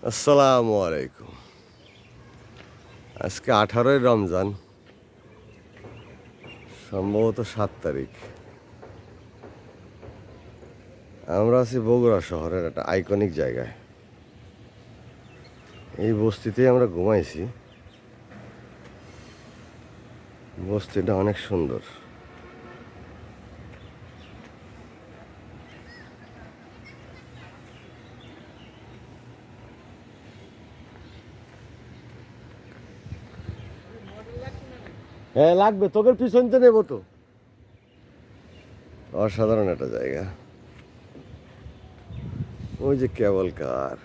আসসালামু আলাইকুম। আজকে 18ই রমজান, সম্ভবত 7 তারিখ। আমরা আছি বগুড়া শহরের একটা আইকনিক জায়গায়। এই বস্তিতেই আমরা ঘুমাইছি। বস্তিটা অনেক সুন্দর। হ্যাঁ লাগবে, তোকে পিছনতে নেবো তো। অসাধারণ একটা জায়গা। ওই যে কেবল কার।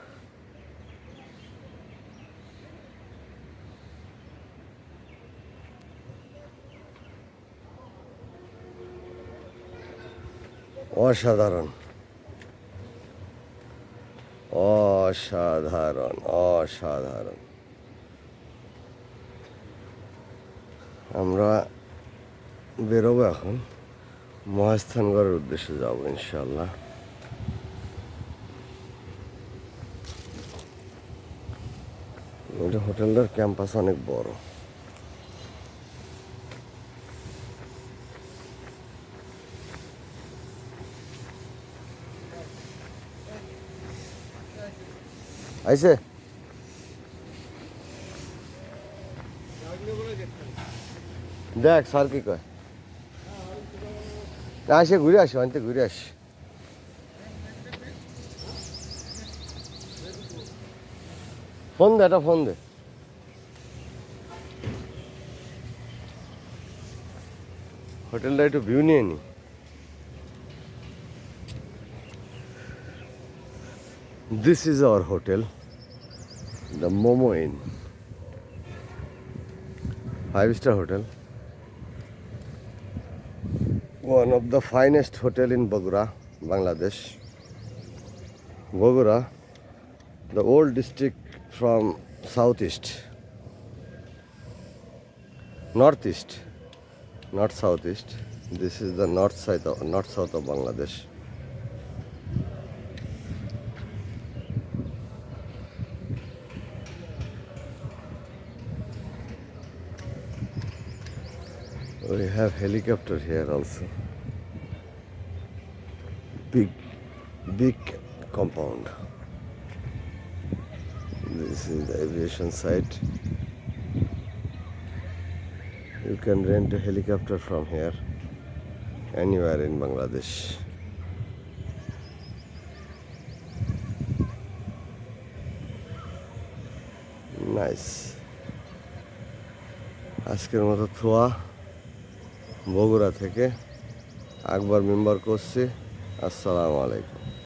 অসাধারণ, অসাধারণ, অসাধারণ। আমরা বেরোবো এখন, মহাস্থানগড়ের উদ্দেশ্যে যাবো ইনশাল্লাহ। এটা হোটেলটার ক্যাম্পাস অনেক বড়। আইসে দেখ স্যার কি কয়। আসে ঘুরে আসি, অন্তে ঘুরে আসি। ফোন দে, একটা ফোন দে। হোটেলটা একটু ভিউ নিয়ে নি। This is our hotel, the momo in. 5 star hotel, one of the finest hotel in Bogura, Bangladesh. Bogura, the old district from southeast, northeast, not southeast. This is the north side of north south of Bangladesh. We have helicopter here also. Big compound. This is the aviation site. You can rent a helicopter from here anywhere in Bangladesh. Nice. আজকের মতো থোয়া বগুড়া থেকে আকবর member করছি। আসসালামু আলাইকুম।